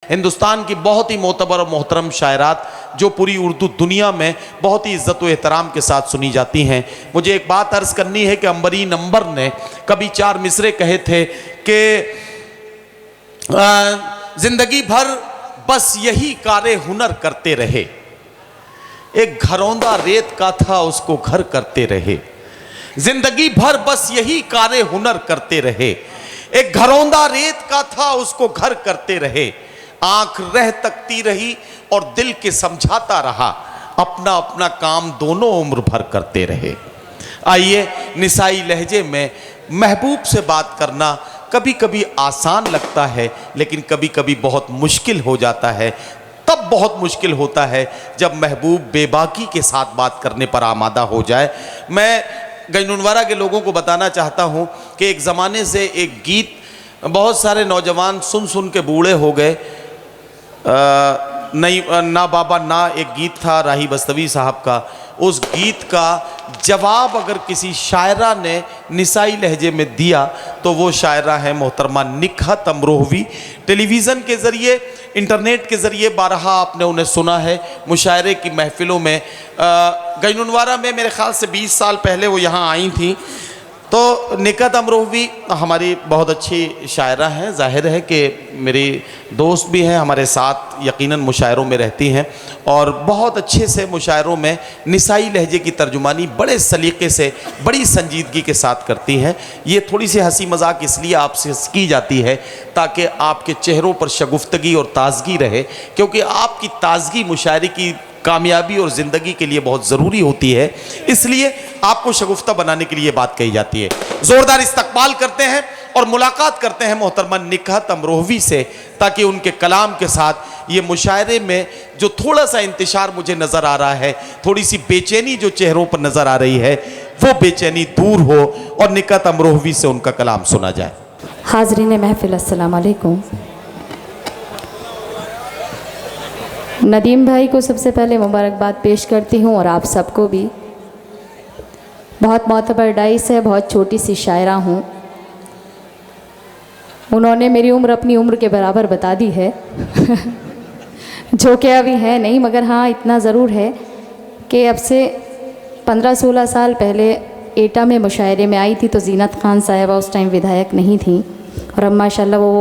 हिंदुस्तान की बहुत ही मोतबर और मोहतरम शायरात जो पूरी उर्दू दुनिया में बहुत ही इज्जत व एहतराम के साथ सुनी जाती हैं। मुझे एक बात अर्ज़ करनी है कि अंबरी नंबर ने कभी 4 मिसरे कहे थे कि जिंदगी भर बस यही कारे हुनर करते रहे, एक घरौंदा रेत का था उसको घर करते रहे। जिंदगी भर बस यही कारे हुनर करते रहे, एक घरौंदा रेत का था उसको घर करते रहे। आंख रह तकती रही और दिल के समझाता रहा, अपना अपना काम दोनों उम्र भर करते रहे। आइए, निसाई लहजे में महबूब से बात करना कभी कभी आसान लगता है, लेकिन कभी कभी बहुत मुश्किल हो जाता है। तब बहुत मुश्किल होता है जब महबूब बेबाकी के साथ बात करने पर आमादा हो जाए। मैं गजनुनवारा के लोगों को बताना चाहता हूँ कि एक ज़माने से एक गीत बहुत सारे नौजवान सुन सुन के बूढ़े हो गए। नहीं ना बाबा ना एक गीत था राही बस्तवी साहब का, उस गीत का जवाब अगर किसी शायरा ने निसाई लहजे में दिया तो वो शायरा है मोहतरमा निकहत अमरोहवी। टेलीविज़न के ज़रिए, इंटरनेट के ज़रिए बारहा आपने उन्हें सुना है मुशायरे की महफ़िलों में। गजनुनवारा में मेरे ख़्याल से 20 साल पहले वो यहाँ आई थी। तो निकहत अमरोहवी हमारी बहुत अच्छी शायरा हैं, जाहिर है कि मेरी दोस्त भी हैं, हमारे साथ यकीनन मुशायरों में रहती हैं और बहुत अच्छे से मुशायरों में निसाई लहजे की तर्जुमानी बड़े सलीक़े से, बड़ी संजीदगी के साथ करती हैं। ये थोड़ी सी हंसी मजाक इसलिए आपसे की जाती है ताकि आपके चेहरों पर शगुफ्तगी और ताजगी रहे, क्योंकि आपकी ताजगी मुशायरे की कामयाबी और ज़िंदगी के लिए बहुत ज़रूरी होती है, इसलिए आपको शगुफ्ता बनाने के लिए बात कही जाती है। ज़ोरदार इस्तकबाल करते हैं और मुलाकात करते हैं मोहतरमा निकहत अमरोहवी से, ताकि उनके कलाम के साथ ये मुशायरे में जो थोड़ा सा इंतशार मुझे नज़र आ रहा है, थोड़ी सी बेचैनी जो चेहरों पर नज़र आ रही है, वो बेचैनी दूर हो और निकहत अमरोहवी से उनका कलाम सुना जाए। हाज़रीन महफिल, अस्सलाम वालेकुम। नदीम भाई को सबसे पहले मुबारकबाद पेश करती हूँ और आप सबको भी। बहुत मोतबर डाइस है, बहुत छोटी सी शायरा हूँ। उन्होंने मेरी उम्र अपनी उम्र के बराबर बता दी है जो कि अभी है नहीं, मगर हाँ इतना ज़रूर है कि अब से 15-16 साल पहले एटा में मुशायरे में आई थी तो जीनत खान साहिबा उस टाइम विधायक नहीं थी और अब माशाल्लाह वो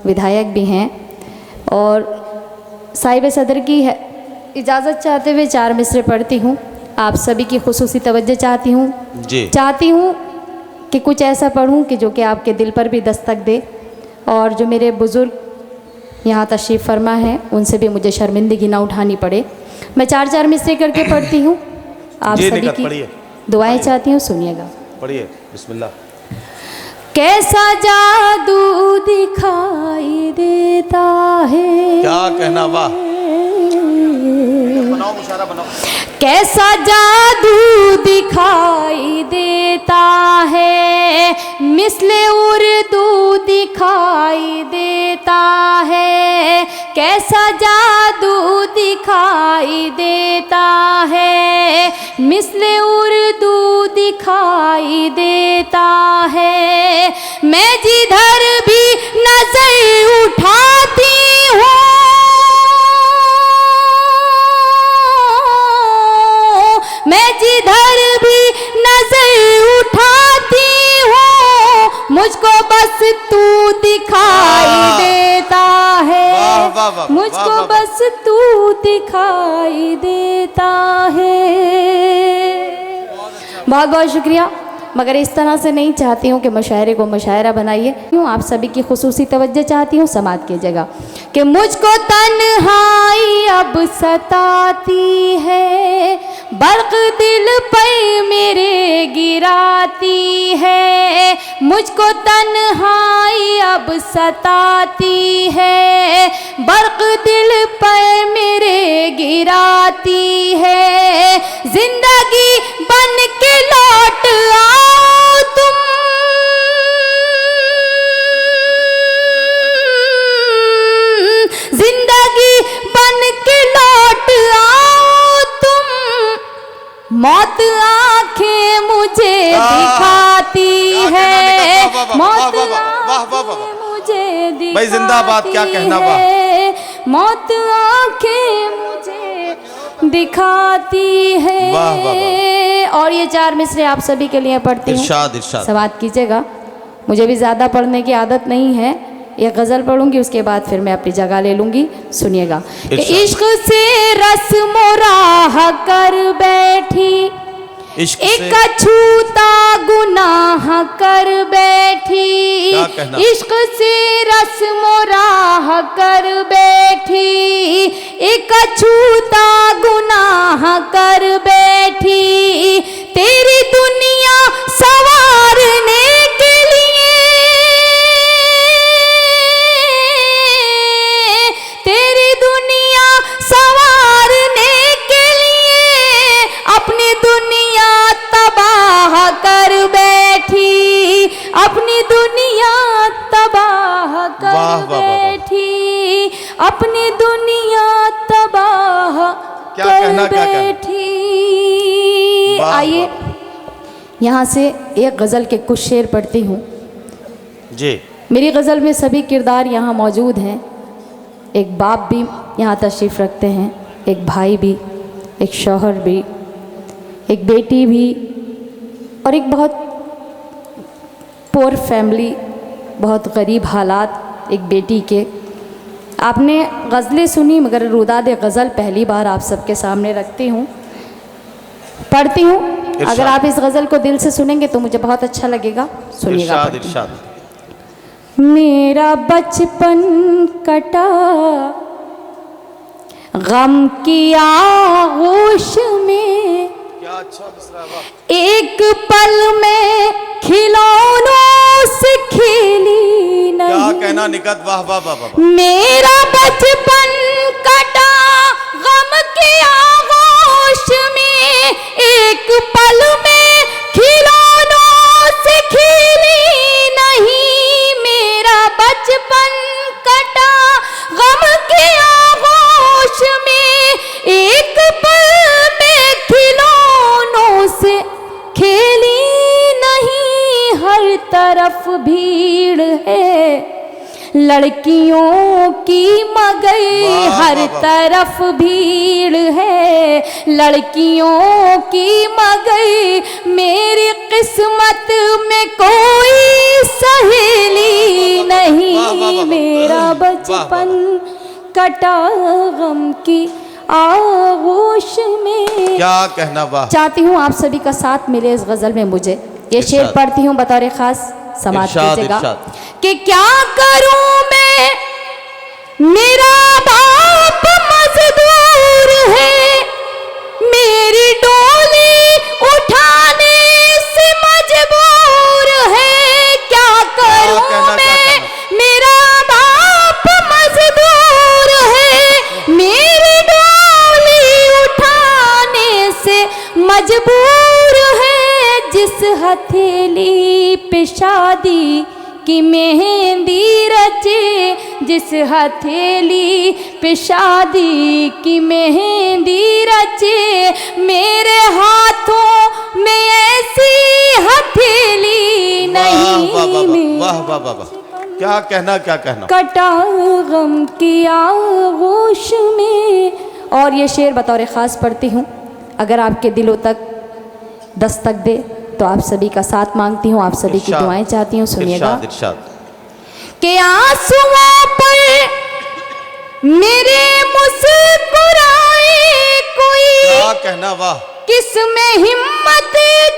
विधायक भी हैं। और साहिब सदर की है इजाज़त चाहते हुए 4 मिसरे पढ़ती हूँ। आप सभी की खुसूसी तवज्जो चाहती हूँ कि कुछ ऐसा पढ़ूँ कि जो कि आपके दिल पर भी दस्तक दे, और जो मेरे बुज़ुर्ग यहाँ तशरीफ़ फरमा है उनसे भी मुझे शर्मिंदगी ना उठानी पड़े। मैं 4-4 मिसरे करके पढ़ती हूँ, आप सभी की दुआएं चाहती हूँ, सुनिएगा। पढ़िए, बिस्मिल्लाह। कैसा जादू दिखाई देता है, क्या कहना, वाह, बनाओ मुशायरा बनाओ। कैसा जादू दिखाई देता है, मिसले उर्दू दिखाई देता है। कैसा जादू दिखाई देता है, मिसले उर्दू दिखाई देता है। मैं जिधर भी नजर उठाती हूँ, मैं जिधर भी नजर उठाती हूँ, मुझको बस तू दिखाई देता है। मुझको बस तू दिखाई देता है। बहुत बहुत शुक्रिया, मगर इस तरह से नहीं चाहती हूँ कि मुशायरे को मुशायरा बनाइए। यूँ आप सभी की खुसूसी तवज्जो चाहती हूँ, समात कीजिएगा कि मुझको तन्हाई अब सताती है, बर्क़ दिल पर मेरे गिराती है। मुझको तन्हाई अब सताती है, बर्क़ दिल पर मेरे गिराती है। जिंदगी बन के लौट आओ तुम, जिंदगी बन के लौट आओ तुम। मौत आंखें मुझे दिखाती है, मौत आंखें मुझे दिखाती है। भाई जिंदाबाद, क्या कहना, वाह। मौत आंखें मुझे दिखाती है। वाह, वाह, वाह। और ये 4 मिसरे आप सभी के लिए पढ़ती हूँ, इरशाद इरशाद। समाअत कीजिएगा। मुझे भी ज़्यादा पढ़ने की आदत नहीं है, ये गज़ल पढ़ूंगी उसके बाद फिर मैं अपनी जगह ले लूँगी। सुनिएगा। कि इश्क से रस्म राह कर बैठी, एक अछूता गुनाह कर बैठी। इश्क से रस्म राह कर बैठी, एक अछूता गुनाह कर बैठी। तेरी दुनिया सवारने के लिए, तेरी दुनिया सवारने के लिए अपनी दुनिया तबाह कर बैठी, अपनी दुनिया तबाह कर बैठी, अपनी दुनिया तबाह कर बैठी। आइए यहाँ से एक गज़ल के कुछ शेर पढ़ती हूँ जी। मेरी गज़ल में सभी किरदार यहाँ मौजूद हैं। एक बाप भी यहाँ तशरीफ़ रखते हैं, एक भाई भी, एक शौहर भी, एक बेटी भी, और एक बहुत पुअर फैमिली, बहुत गरीब हालात एक बेटी के। आपने गज़लें सुनी मगर रुदाद गज़ल पहली बार आप सबके सामने रखती हूँ, पढ़ती हूँ। अगर आप इस गज़ल को दिल से सुनेंगे तो मुझे बहुत अच्छा लगेगा। सुनिएगा। इरशाद इरशाद। मेरा बचपन कटा गम की आगोश में, क्या अच्छा मिसरा, वाह। एक पल में खिलौनों से खेली नहीं। क्या कहना निकट, वाह वाह वाह वाह। मेरा बचपन कटा गम की आगोश में, एक पल में खिलौनों से खेली नहीं। मेरा बचपन कटा गम की आगोश में, एक पल में खिलौनों से खेली नहीं। हर तरफ भीड़ है लड़कियों की मगई, हर तरफ भीड़ है लड़कियों की मगई। मेरी किस्मत में कोई सहेली नहीं। मेरा बचपन कटा गम की आगोश में। क्या कहना, वाह। चाहती हूँ आप सभी का साथ मिले इस गज़ल में। मुझे ये शेर पढ़ती हूँ बतौर खास, समाअत कीजिएगा। कि क्या करूं मैं, मेरा बाप मजदूर है, मेरी डोली उठाने से मजबूर है। क्या करूं मैं, मेरा बाप मजदूर है, मेरी डोली उठाने से मजबूर है। जिस हथेली पे शादी की मेहंदी रचे, जिस हथेली पे शादी की मेहंदी रचे, मेरे हाथों में ऐसी हथेली नहीं। वाह वाह वाह वाह। क्या कहना, क्या कहना। कटा गम की आगोश में। और ये शेर बतौर ख़ास पढ़ती हूँ, अगर आपके दिलों तक दस्तक दे तो आप सभी का साथ मांगती हूँ, आप सभी की दुआएं चाहती हूँ। सुनिएगा। कि आंसुओं पर मेरे मुस्कुराए कोई, क्या कहना, वाह। किसमें हिम्मत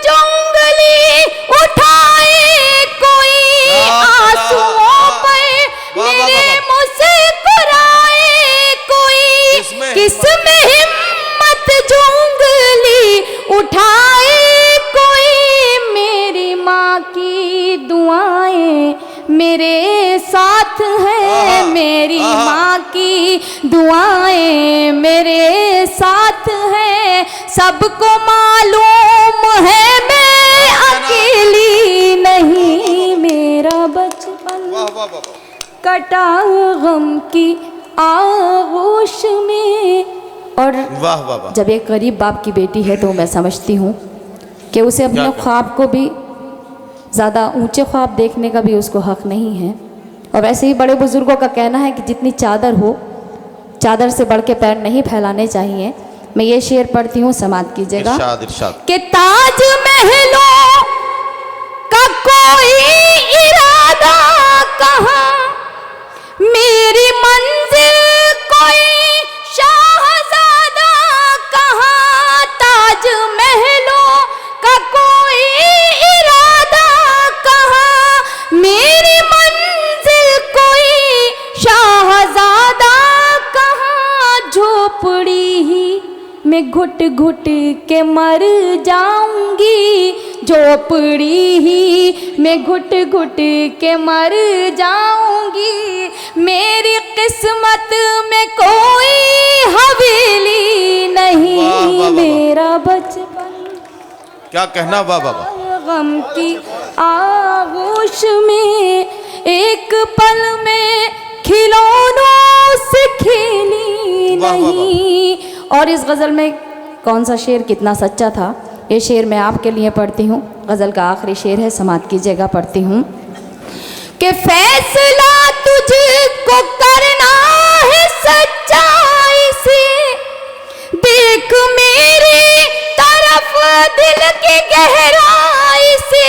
जो उंगली उठाए कोई। आंसुओं पर मेरे मुस्कुराए कोई, किसमें हिम्मत जो उंगली उठाए कोई। मेरी माँ की दुआएं मेरे साथ है, मेरी माँ की दुआएं मेरे साथ है। सबको मालूम है मैं अकेली नहीं। मेरा बचपन कटा गम की आगोश में। और वाह वाह वाह। जब एक गरीब बाप की बेटी है तो मैं समझती हूँ कि उसे अपने ख्वाब को भी ज़्यादा ऊंचे ख्वाब देखने का भी उसको हक नहीं है। और वैसे ही बड़े बुज़ुर्गों का कहना है कि जितनी चादर हो चादर से बढ़ के पैर नहीं फैलाने चाहिए। मैं ये शेर पढ़ती हूँ, समाप्त कीजिएगा। इरशाद इरशाद। कि ताज महलों का कोई इरादा कहाँ, मेरी मंजिल कोई शाहजादा कहाँ। ताज महलों का कोई इरादा कहाँ, मेरी मंजिल कोई शाहजादा कहाँ। झोपड़ी ही मैं घुट घुट के मर जाऊंगी, झोपड़ी ही मैं घुट घुट के मर जाऊंगी। मेरी किस्मत में कोई हवेली नहीं, वाह, वाह, वाह, वाह। मेरा बचपन क्या कहना, वाह वाह वाह। गम की आगोश में एक पल में खिलौनों से खेली वाह, वाह, वाह। नहीं। और इस गज़ल में कौन सा शेर कितना सच्चा था, ये शेर मैं आपके लिए पढ़ती हूँ। गज़ल का आखिरी शेर है, समाप्त कीजिएगा, पढ़ती हूँ। कि फैसला तुझको करना है सच्चाई से, देख मेरी तरफ दिल की गहराई से।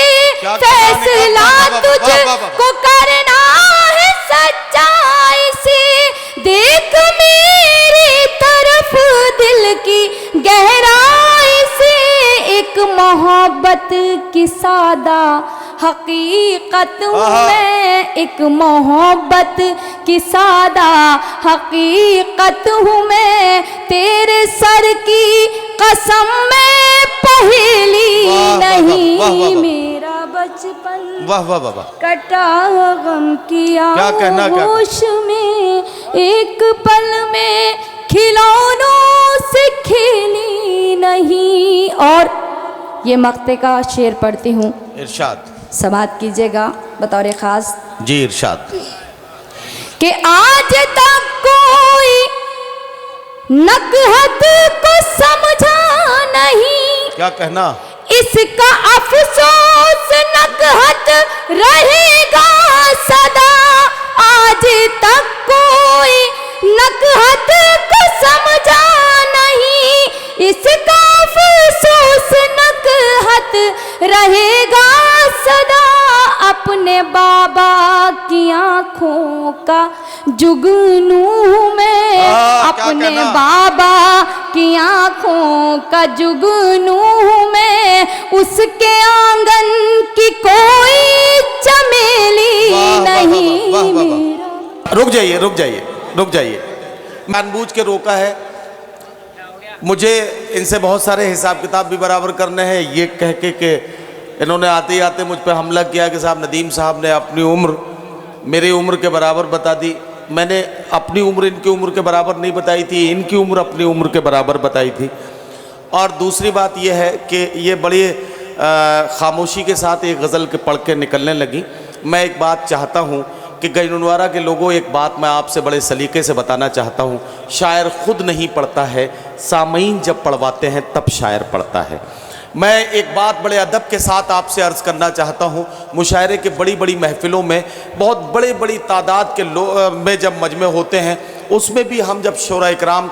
फैसला तुझको करना है सच्चाई से, देख मेरी तरफ दिल की गहराई से। एक मोहब्बत की सादा हकीकत हूँ मैं, एक मोहब्बत की सादा हकीकत हूँ मैं। तेरे सर की कसम मैं पहेली नहीं, मेरा बचपन वाह वाह वाह वाह। कटा गम की क्या कहना, आगोश में एक पल में खिलौनों से खेली नहीं। और ये मक्ते का शेर पढ़ती हूँ, इरशाद। समाप्त कीजिएगा बतौर खास। जी इरशाद। कि आज तक कोई नकहत को समझा नहीं, क्या कहना, इसका अफसोस नकहत रहेगा सदा। आज तक कोई नकहत को समझा नहीं, इसका अफसोस नकहत रहेगा सदा। अपने बाबा की आँखों का जुगनू मैं, अपने बाबा की आँखों का जुगनू मैं। उसके आंगन की कोई चमेली नहीं। रुक जाइए रुक जाइए रुक जाइए। जानबूझ के रोका है, मुझे इनसे बहुत सारे हिसाब किताब भी बराबर करने हैं। ये कह के कि इन्होंने आते ही आते मुझ पे हमला किया कि साहब नदीम साहब ने अपनी उम्र मेरी उम्र के बराबर बता दी। मैंने अपनी उम्र इनकी उम्र के बराबर नहीं बताई थी, इनकी उम्र अपनी उम्र के बराबर बताई थी। और दूसरी बात यह है कि ये बड़ी खामोशी के साथ एक गज़ल के पढ़ के निकलने लगी। मैं एक बात चाहता हूँ कि गैनुनवारा के लोगों, एक बात मैं आपसे बड़े सलीके से बताना चाहता हूँ। शायर खुद नहीं पढ़ता है, सामईन जब पढ़वाते हैं तब शायर पढ़ता है। मैं एक बात बड़े अदब के साथ आपसे अर्ज़ करना चाहता हूँ। मुशायरे के बड़ी बड़ी महफ़िलों में बहुत बड़ी बड़ी तादाद के लोग में जब मजमे होते हैं, उसमें भी हम जब शोरा इकराम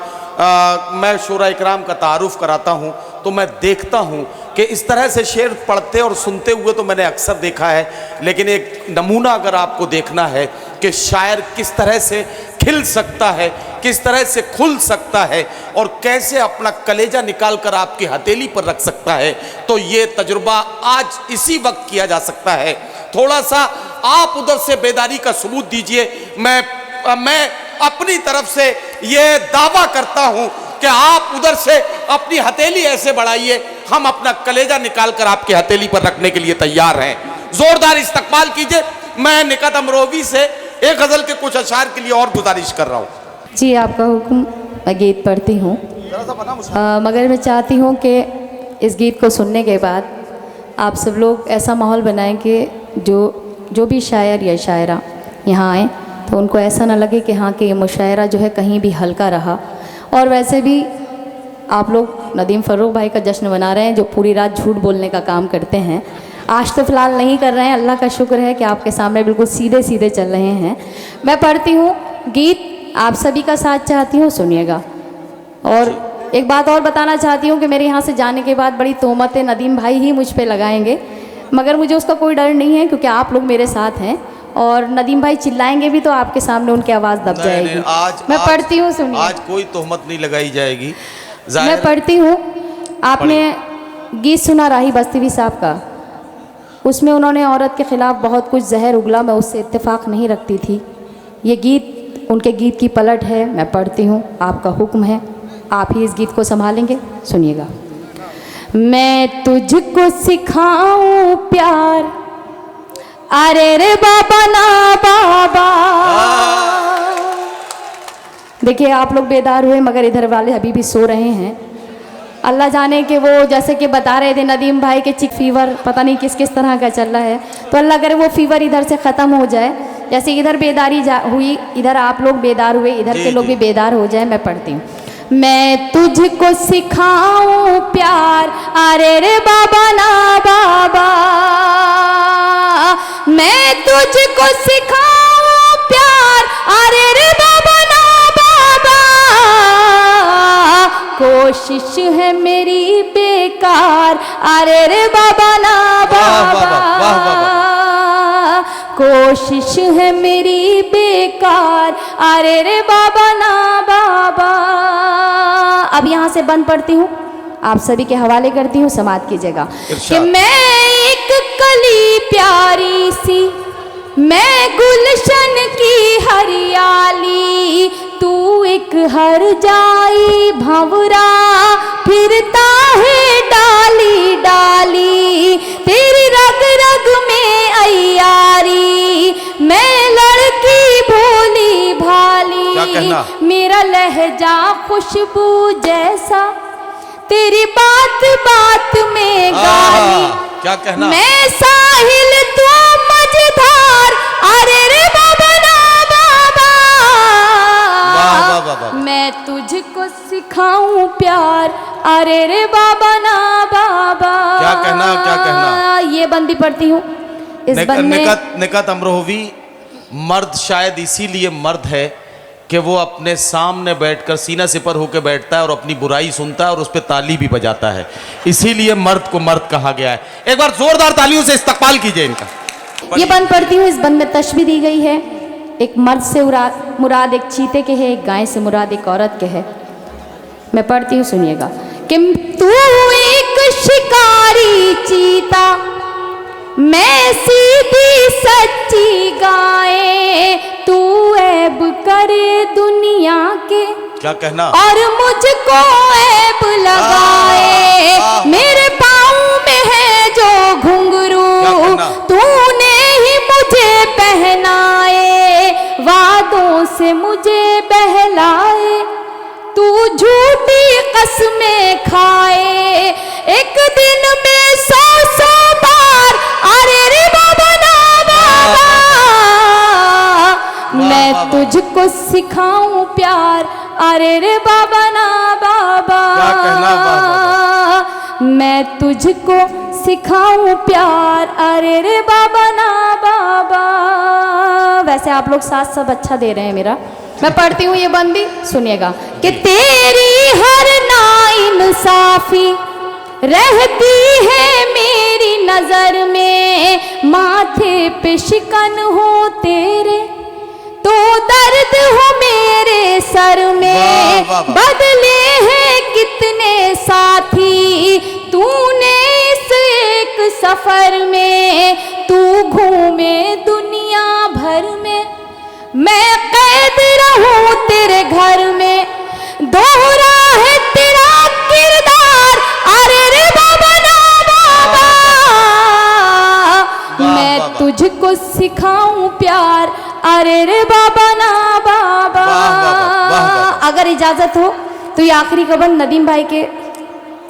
मैं शोरा इकराम का तारुफ़ कराता हूँ तो मैं देखता हूँ कि इस तरह से शेर पढ़ते और सुनते हुए तो मैंने अक्सर देखा है, लेकिन एक नमूना अगर आपको देखना है कि शायर किस तरह से खिल सकता है, किस तरह से खुल सकता है और कैसे अपना कलेजा निकाल कर आपकी हथेली पर रख सकता है, तो ये तजुर्बा आज इसी वक्त किया जा सकता है। थोड़ा सा आप उधर से बेदारी का सबूत दीजिए। मैं अपनी तरफ से ये दावा करता हूं कि आप उधर से अपनी हथेली ऐसे बढ़ाइए, हम अपना कलेजा निकाल कर आपकी हथेली पर रखने के लिए तैयार हैं। जोरदार इस्तकबाल कीजिए। मैं निकत अमरोवी से एक गज़ल के कुछ अशार के लिए और गुजारिश कर रहा हूँ। जी आपका हुक्म, मैं गीत पढ़ती हूँ। मगर मैं चाहती हूँ कि इस गीत को सुनने के बाद आप सब लोग ऐसा माहौल बनाएं कि जो भी शायर या शायरा यहाँ आएँ तो उनको ऐसा ना लगे कि हाँ कि ये मुशायरा जो है कहीं भी हल्का रहा। और वैसे भी आप लोग नदीम फ़र्रुख भाई का जश्न मना रहे हैं, जो पूरी रात झूठ बोलने का काम करते हैं। आज तो फ़िलहाल नहीं कर रहे हैं, अल्लाह का शुक्र है कि आपके सामने बिल्कुल सीधे सीधे चल रहे हैं। मैं पढ़ती हूँ गीत आप सभी का साथ चाहती हूँ, सुनिएगा। और एक बात और बताना चाहती हूँ कि मेरे यहाँ से जाने के बाद बड़ी तोहमतें नदीम भाई ही मुझ पे लगाएंगे, मगर मुझे उसका कोई डर नहीं है क्योंकि आप लोग मेरे साथ हैं। और नदीम भाई चिल्लाएंगे भी तो आपके सामने उनकी आवाज़ दब जाएगी। मैं पढ़ती हूँ, सुनिए। आज कोई तोहमत नहीं लगाई जाएगी। मैं पढ़ती हूँ। आपने गीत सुना राही बस्तीवी साहब का, उसमें उन्होंने औरत के खिलाफ बहुत कुछ जहर उगला, मैं उससे इत्तेफाक नहीं रखती थी। ये गीत उनके गीत की पलट है। मैं पढ़ती हूँ, आपका हुक्म है, आप ही इस गीत को संभालेंगे, सुनिएगा। मैं तुझको सिखाऊं प्यार, अरे रे बाबा ना बाबा। देखिए आप लोग बेदार हुए मगर इधर वाले अभी भी सो रहे हैं। अल्लाह जाने कि वो जैसे कि बता रहे थे नदीम भाई के चिक फीवर पता नहीं किस किस तरह का चल रहा है, तो अल्लाह करे वो फीवर इधर से ख़त्म हो जाए। जैसे इधर बेदारी हुई, इधर आप लोग बेदार हुए, इधर के लोग भी बेदार हो जाए। मैं पढ़ती हूँ। मैं तुझको सिखाऊं प्यार, अरे रे बाबा ना बाबा। मैं तुझको सिखाऊं प्यार, अरे रे बाबा ना बाबा। कोशिश है मेरी बेकार, अरे रे बाबा ना बाबा। कोशिश है मेरी बेकार, अरे रे बाबा ना बाबा। अब यहाँ से बंद पढ़ती हूँ, आप सभी के हवाले करती हूँ, समाप्त कीजिएगा। कि मैं एक कली प्यारी सी, मैं गुलशन की हरियाली, तू एक हर जाई भंवरा, फिरता है डाली डाली, तेरी रग रग में अयारी, मैं लड़की भोली भाली, मेरा लहजा खुशबू जैसा, तेरी बात बात में गाली। क्या कहना? मैं साहिल तू मझधार, अरे रे बाबा ना बाबा। मैं तुझको सिखाऊं प्यार, अरे रे बाबा ना बाबा। क्या कहना, क्या कहना? ये बंदी पढ़ती हूँ। इस निकत अमरोहवी मर्द शायद इसीलिए मर्द है कि वो अपने सामने बैठकर सीना सिपर होकर बैठता है और अपनी बुराई सुनता है और उस पर ताली भी बजाता है, इसीलिए मर्द को मर्द कहा गया है। एक बार जोरदार तालियों से इस्तकबाल कीजिए इनका। ये बंद पढ़ती हूँ। इस बंद में तशबीह दी गई है, एक मर्द से मुराद एक चीते के है, एक गाय से मुराद एक औरत के है। मैं पढ़ती हूँ, सुनिएगा। कि तू एक शिकारी चीता, मैं सीधी सच्ची गाय, तू ऐब करे दुनिया के, क्या कहना? और मुझको ऐब लगाए, मेरे पाँव में है जो घुंघरू, तूने ही मुझे पहनाए, वादों से मुझे बहलाए, तू झूठी कसमें खाए, एक दिन में 100 बार, अरे रे बाबा ना बाबा। मैं तुझको सिखाऊं प्यार, अरे रे बाबा ना बाबा। क्या कहना बाबा? मैं तुझको सिखाऊं प्यार, अरे रे बाबा ना बाबा। वैसे आप लोग साथ सब अच्छा दे रहे हैं मेरा। मैं पढ़ती हूँ ये बंदी, सुनिएगा। कि तेरी हर नाइंसाफी रहती है मेरी नजर में, माथे पे शिकन हो तेरे तो दर्द हो मेरे सर में, बदले हैं कितने साथी तूने इस एक सफर में, तू घूमे दुनिया भर में, मैं कैद रहूं तेरे घर में, दोहरा है तेरा किरदार, अरे रे बाबा ना बाबा। मैं तुझको सिखाऊं प्यार, अरे रे बाबा ना बाबा। अगर इजाजत हो तो ये आखिरी कबन नदीम भाई के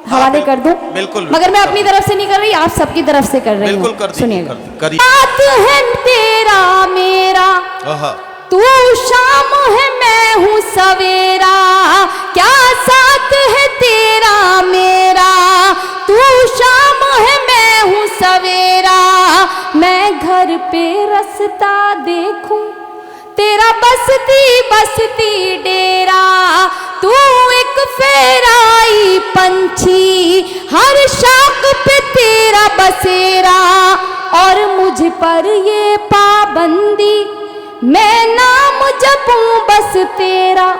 हवाले कर दूं। बिल्कुल, मगर मैं अपनी तरफ से नहीं कर रही, आप सबकी तरफ से कर रही हूँ। सुनिएगा। रात है तेरा मेरा, तू शाम है मैं हूँ सवेरा, क्या साथ है तेरा मेरा, तू शाम है मैं हूँ सवेरा, मैं घर पे रास्ता देखूं तेरा बसती बसती डेरा, तू एक फेराई पंछी, हर शाख पे तेरा बसेरा, और मुझ पर ये पाबंदी, मैं नाम जपूं बस तेरा।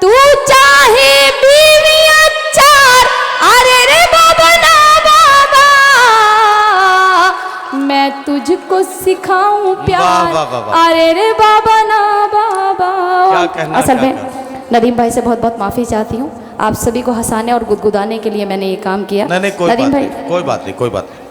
तू चाहे बीवियां चार, अरे रे बाबा ना बाबा, मैं तुझको सिखाऊं प्यार, वाह, वाह, वाह। अरे रे बाबा ना बाबा। क्या कहना, असल क्या में नदीम भाई से बहुत बहुत माफ़ी चाहती हूँ, आप सभी को हंसाने और गुदगुदाने के लिए मैंने ये काम किया। नहीं नहीं, कोई नदीम बात भाई नहीं, कोई बात नहीं, कोई बात नहीं।